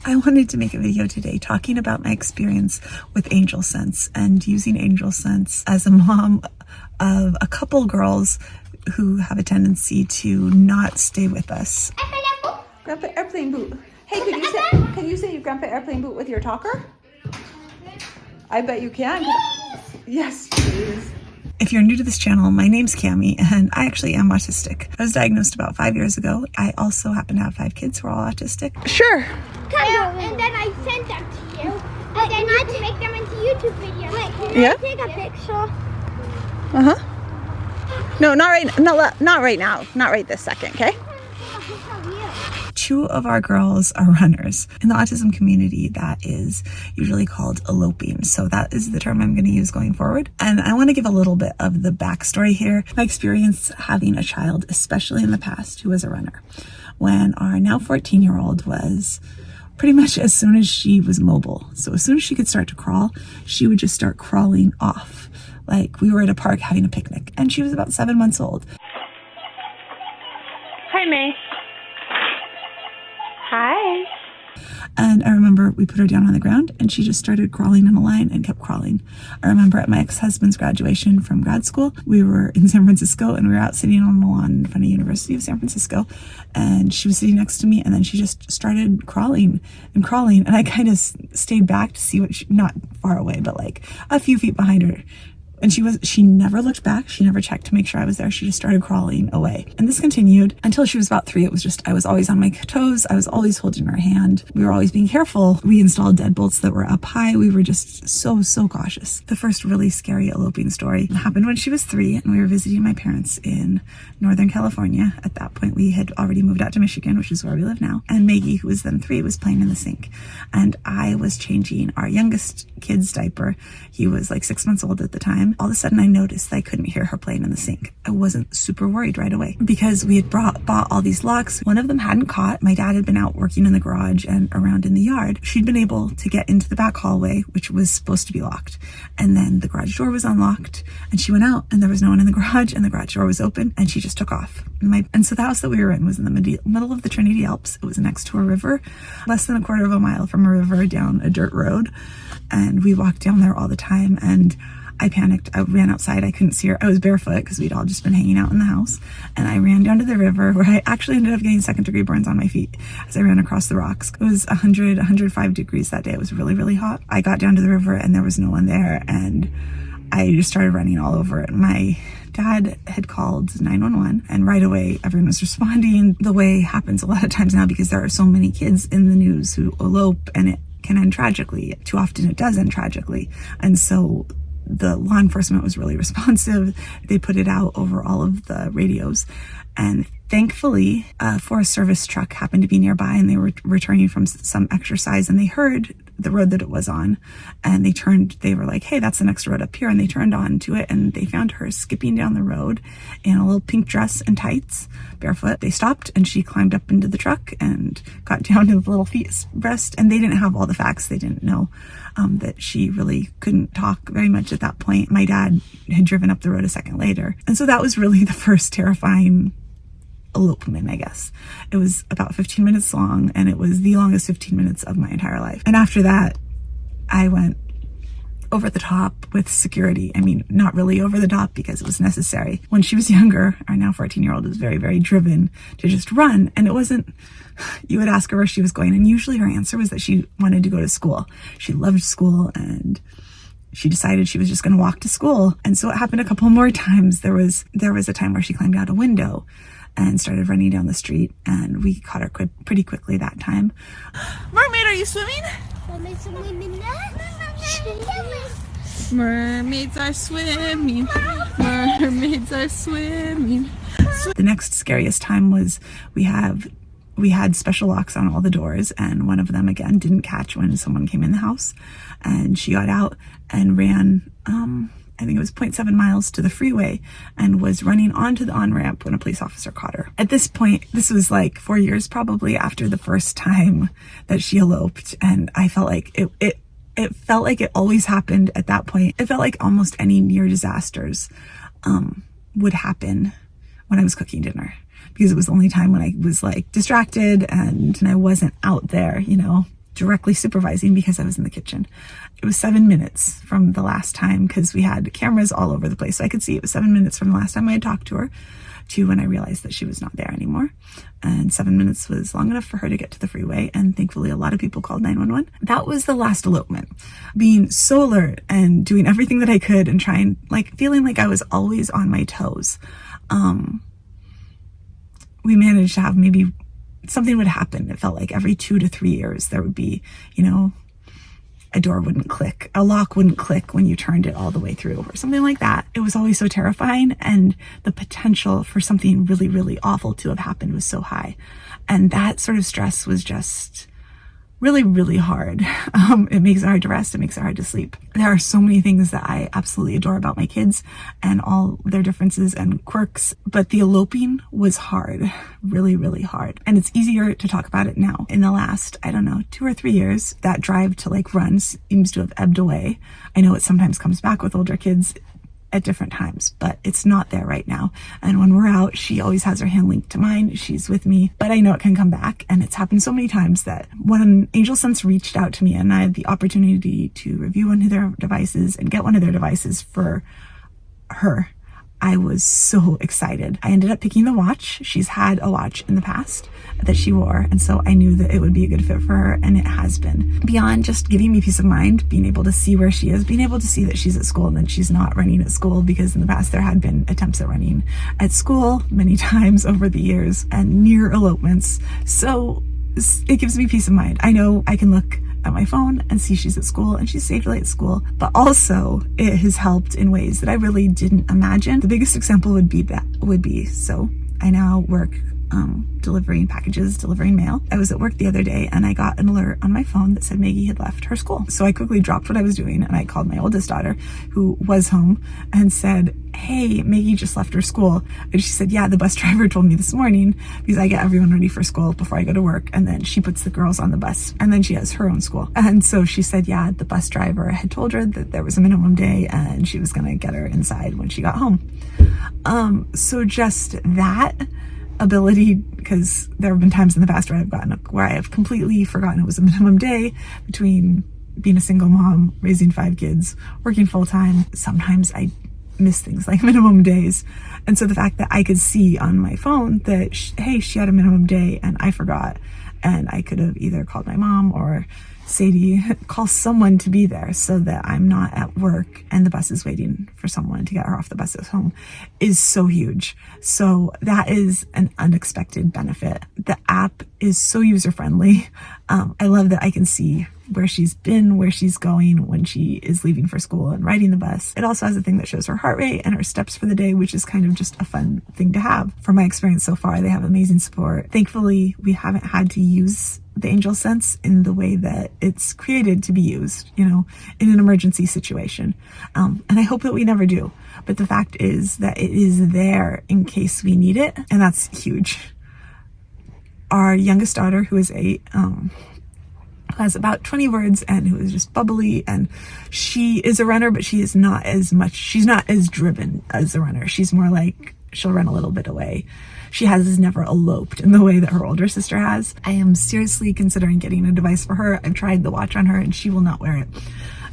I wanted to make a video today talking about my experience with AngelSense and using AngelSense as a mom of a couple girls who have a tendency to not stay with us. Grandpa Airplane Boot. Hey, can you say Grandpa Airplane Boot with your talker? I bet you can. Yes, please. If you're new to this channel, my name's Cammie and I actually am autistic. I was diagnosed about 5 years ago. I also happen to have 5 kids who are all autistic. Sure. And then I sent them to you. And then you can make them into YouTube videos. Wait, can I take a picture? No, not right. No, not right now. Not right this second. Okay. 2 of our girls are runners. In the autism community, that is usually called eloping. So that is the term I'm going to use going forward. And I want to give a little bit of the backstory here. My experience having a child, especially in the past, who was a runner. When our now 14-year-old was pretty much as soon as she was mobile. So as soon as she could start to crawl, she would just start crawling off. Like we were at a park having a picnic and she was about 7 months old. Hi, May. Hi. And I remember we put her down on the ground and she just started crawling in a line and kept crawling. I remember at my ex-husband's graduation from grad school, we were in San Francisco and we were out sitting on the lawn in front of University of San Francisco and she was sitting next to me and then she just started crawling and crawling and I kind of stayed back to see what not far away, but like a few feet behind her. And she never looked back. She never checked to make sure I was there. She just started crawling away. And this continued until she was about 3. It was just, I was always on my toes. I was always holding her hand. We were always being careful. We installed deadbolts that were up high. We were just so cautious. The first really scary eloping story happened when she was 3 and we were visiting my parents in Northern California. At that point, we had already moved out to Michigan, which is where we live now. And Maggie, who was then 3, was playing in the sink. And I was changing our youngest kid's diaper. He was like 6 months old at the time. All of a sudden I noticed that I couldn't hear her playing in the sink. I wasn't super worried right away because we had bought all these locks. One of them hadn't caught. My dad had been out working in the garage and around in the yard. She'd been able to get into the back hallway, which was supposed to be locked. And then the garage door was unlocked and she went out and there was no one in the garage and the garage door was open and she just took off. And so the house that we were in was in the middle of the Trinity Alps. It was next to a river, less than a quarter of a mile from a river down a dirt road. And we walked down there all the time and I panicked. I ran outside. I couldn't see her. I was barefoot because we'd all just been hanging out in the house. And I ran down to the river where I actually ended up getting 2nd-degree burns on my feet as I ran across the rocks. It was 105 degrees that day. It was really hot. I got down to the river and there was no one there. And I just started running all over it. My dad had called 911 and right away everyone was responding the way it happens a lot of times now because there are so many kids in the news who elope and it can end tragically. Too often it does end tragically. And so the law enforcement was really responsive. They put it out over all of the radios. And thankfully, a Forest Service truck happened to be nearby and they were returning from some exercise and they heard the road that it was on. And they were like, hey, that's the next road up here. And they turned onto it and they found her skipping down the road in a little pink dress and tights, barefoot. They stopped and she climbed up into the truck and got down to the little feet rest. And they didn't have all the facts. They didn't know that she really couldn't talk very much at that point. My dad had driven up the road a second later. And so that was really the first terrifying elopement, I guess. It was about 15 minutes long and it was the longest 15 minutes of my entire life. And after that, I went over the top with security. I mean, not really over the top because it was necessary. When she was younger, our now 14-year-old was very driven to just run. And it wasn't, you would ask her where she was going. And usually her answer was that she wanted to go to school. She loved school and she decided she was just going to walk to school. And so it happened a couple more times. There was a time where she climbed out a window and started running down the street and we caught her pretty quickly that time. Mermaid, are you swimming? Mermaids are swimming. Mermaids are swimming. The next scariest time was we had special locks on all the doors and one of them again didn't catch when someone came in the house and she got out and ran I think it was 0.7 miles to the freeway and was running onto the on-ramp when a police officer caught her. At this point, this was like 4 years probably after the first time that she eloped. And I felt like it felt like it always happened at that point. It felt like almost any near disasters would happen when I was cooking dinner because it was the only time when I was like distracted and I wasn't out there, you know, directly supervising because I was in the kitchen. It was 7 minutes from the last time, because we had cameras all over the place, so I could see it was 7 minutes from the last time I had talked to her to when I realized that she was not there anymore. And 7 minutes was long enough for her to get to the freeway, and thankfully a lot of people called 911. That was the last elopement. Being so alert and doing everything that I could and trying, like, feeling like I was always on my toes. We managed to have maybe something would happen. It felt like every 2 to 3 years there would be, you know, a door wouldn't click, a lock wouldn't click when you turned it all the way through, or something like that. It was always so terrifying, and the potential for something really, really awful to have happened was so high. And that sort of stress was just really, really hard. It makes it hard to rest. It makes it hard to sleep. There are so many things that I absolutely adore about my kids and all their differences and quirks, but the eloping was hard, really, really hard. And it's easier to talk about it now. In the last, I don't know, 2 or 3 years, that drive to like run seems to have ebbed away. I know it sometimes comes back with older kids at different times, but it's not there right now. And when we're out, she always has her hand linked to mine. She's with me, but I know it can come back. And it's happened so many times that when AngelSense reached out to me and I had the opportunity to review one of their devices and get one of their devices for her, I was so excited. I ended up picking the watch. She's had a watch in the past that she wore, and so I knew that it would be a good fit for her, and it has been. Beyond just giving me peace of mind, being able to see where she is, being able to see that she's at school and that she's not running at school, because in the past there had been attempts at running at school many times over the years and near elopements. So it gives me peace of mind. I know I can look at my phone and see she's at school and she's safely at school, but also it has helped in ways that I really didn't imagine. The biggest example would be so I now work delivering packages, delivering mail. I was at work the other day and I got an alert on my phone that said Maggie had left her school. So I quickly dropped what I was doing and I called my oldest daughter, who was home, and said, "Hey, Maggie just left her school." And she said, "Yeah, the bus driver told me this morning, because I get everyone ready for school before I go to work, and then she puts the girls on the bus, and then she has her own school." And so she said, yeah, the bus driver had told her that there was a minimum day and she was gonna get her inside when she got home. So just that ability, because there have been times in the past where I have completely forgotten it was a minimum day between being a single mom, raising 5 kids, working full time. Sometimes I miss things like minimum days. And so the fact that I could see on my phone that, hey, she had a minimum day and I forgot, and I could have either called my mom or Sadie, call someone to be there so that I'm not at work and the bus is waiting for someone to get her off the bus at home, is so huge. So that is an unexpected benefit. The app is so user-friendly. I love that I can see where she's been, where she's going when she is leaving for school and riding the bus. It also has a thing that shows her heart rate and her steps for the day, which is kind of just a fun thing to have. From my experience so far, they have amazing support. Thankfully, we haven't had to use the AngelSense in the way that it's created to be used, you know, in an emergency situation. And I hope that we never do. But the fact is that it is there in case we need it, and that's huge. Our youngest daughter, who is 8, has about 20 words and who is just bubbly, and she is a runner, but she's not as driven as a runner. She's more like, she'll run a little bit away. She has never eloped in the way that her older sister has. I am seriously considering getting a device for her. I've tried the watch on her and she will not wear it,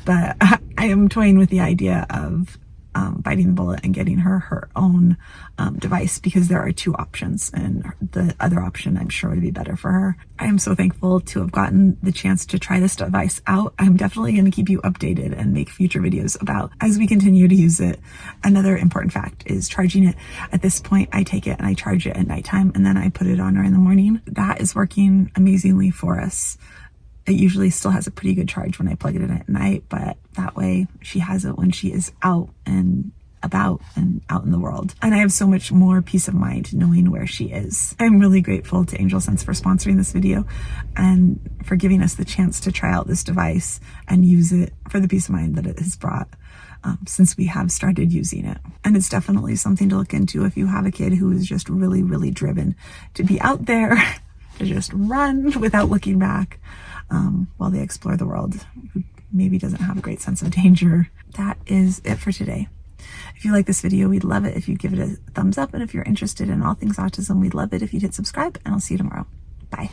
but I am toying with the idea of biting the bullet and getting her own device, because there are 2 options, and the other option I'm sure would be better for her. I am so thankful to have gotten the chance to try this device out. I'm definitely going to keep you updated and make future videos about as we continue to use it. Another important fact is charging it. At this point, I take it and I charge it at nighttime, and then I put it on her in the morning. That is working amazingly for us. It usually still has a pretty good charge when I plug it in at night, but that way she has it when she is out and about and out in the world. And I have so much more peace of mind knowing where she is. I'm really grateful to AngelSense for sponsoring this video and for giving us the chance to try out this device and use it for the peace of mind that it has brought since we have started using it. And it's definitely something to look into if you have a kid who is just really, really driven to be out there, to just run without looking back while they explore the world, who maybe doesn't have a great sense of danger. That is it for today. If you like this video, we'd love it if you'd give it a thumbs up. And if you're interested in all things autism, we'd love it if you'd hit subscribe, and I'll see you tomorrow. Bye.